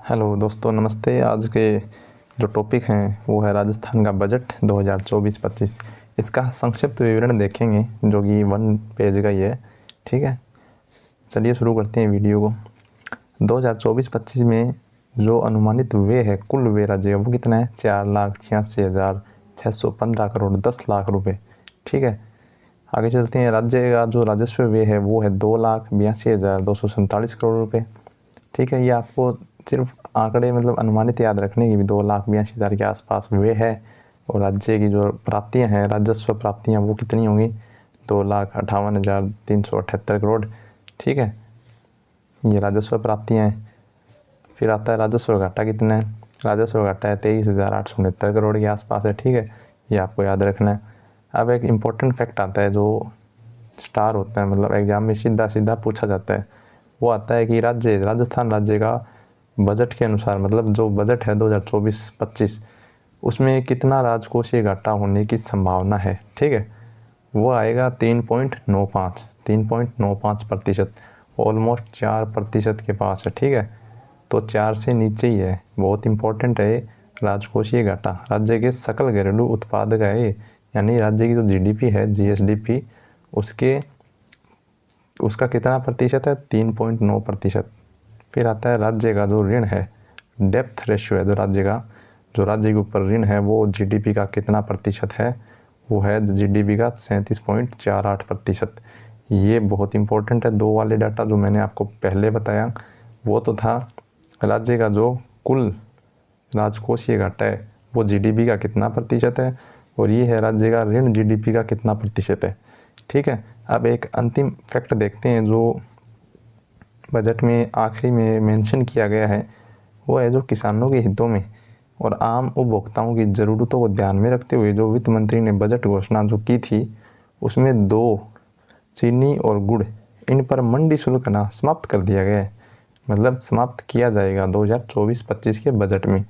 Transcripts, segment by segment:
Hello दोस्तों, नमस्ते। आज के जो टॉपिक हैं वो है राजस्थान का बजट 2024-25। इसका संक्षिप्त विवरण देखेंगे जो कि 1 पेज का ही है। ठीक है, चलिए शुरू करते हैं वीडियो को। 2024-25 में जो अनुमानित व्यय है, कुल व्यय राज्य का, वो कितना है? 4,86,615 करोड़ 10 लाख रुपये। ठीक है, आगे चलते हैं। राज्य का जो राजस्व व्यय है वो है 2,82,247 करोड़ रुपये। ठीक है, ये आपको सिर्फ आंकड़े मतलब अनुमानित याद रखने की भी 2,82,000 के आसपास वे है। और राज्य की जो प्राप्तियां हैं, राजस्व प्राप्तियां, वो कितनी होंगी? 2,58,378 करोड़। ठीक है, ये राजस्व प्राप्तियां हैं। फिर आता है राजस्व घाटा कितना है? राजस्व घाटा है 23,869 करोड़ के आसपास है। ठीक है, ये आपको याद रखना है। अब एक इम्पोर्टेंट फैक्ट आता है जो स्टार होता है, मतलब एग्जाम में सीधा सीधा पूछा जाता है। वो आता है कि राजस्थान राज्य का बजट के अनुसार, मतलब जो बजट है 2024-25, उसमें कितना राजकोषीय घाटा होने की संभावना है। ठीक है, वो आएगा 3.95%, ऑलमोस्ट 4% के पास है। ठीक है, तो 4 से नीचे ही है। बहुत इंपॉर्टेंट है राजकोषीय घाटा। राज्य के सकल घरेलू उत्पाद का है, यानी राज्य की जो जीडीपी है, जीएसडीपी, उसका कितना प्रतिशत है? 3.9%। फिर आता है राज्य का जो ऋण है, डेप्थ रेशियो है, जो राज्य के ऊपर ऋण है, वो जीडीपी का कितना प्रतिशत है? वो है जीडीपी का 37.48%। ये बहुत इंपॉर्टेंट है। 2 वाले डाटा जो मैंने आपको पहले बताया वो तो था राज्य का जो कुल राजकोषीय घाटा है वो जीडीपी का कितना प्रतिशत है, और ये है राज्य का ऋण जीडीपी का कितना प्रतिशत है। ठीक है, अब एक अंतिम फैक्ट देखते हैं जो बजट में आखिरी में मेंशन किया गया है। वो है जो किसानों के हितों में और आम उपभोक्ताओं की ज़रूरतों को ध्यान में रखते हुए जो वित्त मंत्री ने बजट घोषणा जो की थी, उसमें 2 चीनी और गुड़, इन पर मंडी शुल्क ना समाप्त कर दिया गया है। मतलब समाप्त किया जाएगा 2024-25 के बजट में।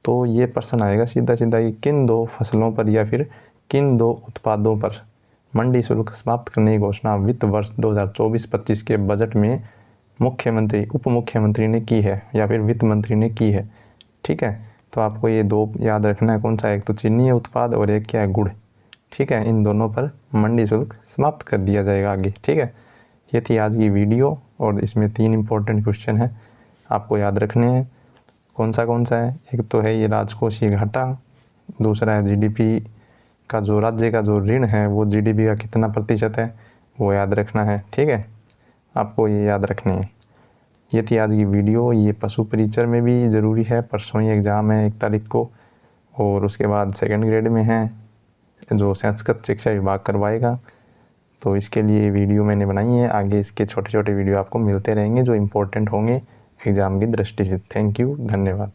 तो ये प्रश्न आएगा सीधा सीधा कि किन 2 फसलों पर या फिर किन 2 उत्पादों पर मंडी शुल्क समाप्त करने की घोषणा वित्त वर्ष 2024-25 के बजट में मुख्यमंत्री, उप मुख्यमंत्री ने की है या फिर वित्त मंत्री ने की है। ठीक है, तो आपको ये 2 याद रखना है। कौन सा? एक तो चीनी उत्पाद और एक क्या है? गुड़। ठीक है, इन दोनों पर मंडी शुल्क समाप्त कर दिया जाएगा आगे। ठीक है, ये थी आज की वीडियो और इसमें 3 इंपॉर्टेंट क्वेश्चन हैं, आपको याद रखने हैं। कौन सा है? एक तो है ये राजकोषीय घाटा, दूसरा है जीडीपी का जो राज्य का जो ऋण है वो जीडीपी का कितना प्रतिशत है, वो याद रखना है। ठीक है, आपको ये याद रखने हैं। ये थी आज की वीडियो। ये पशु परिचर में भी ज़रूरी है। परसों ही एग्ज़ाम है 1 तारीख को, और उसके बाद 2nd ग्रेड में है जो संस्कृत शिक्षा विभाग करवाएगा। तो इसके लिए वीडियो मैंने बनाई है। आगे इसके छोटे छोटे वीडियो आपको मिलते रहेंगे जो इम्पोर्टेंट होंगे एग्ज़ाम की दृष्टि से। थैंक यू, धन्यवाद।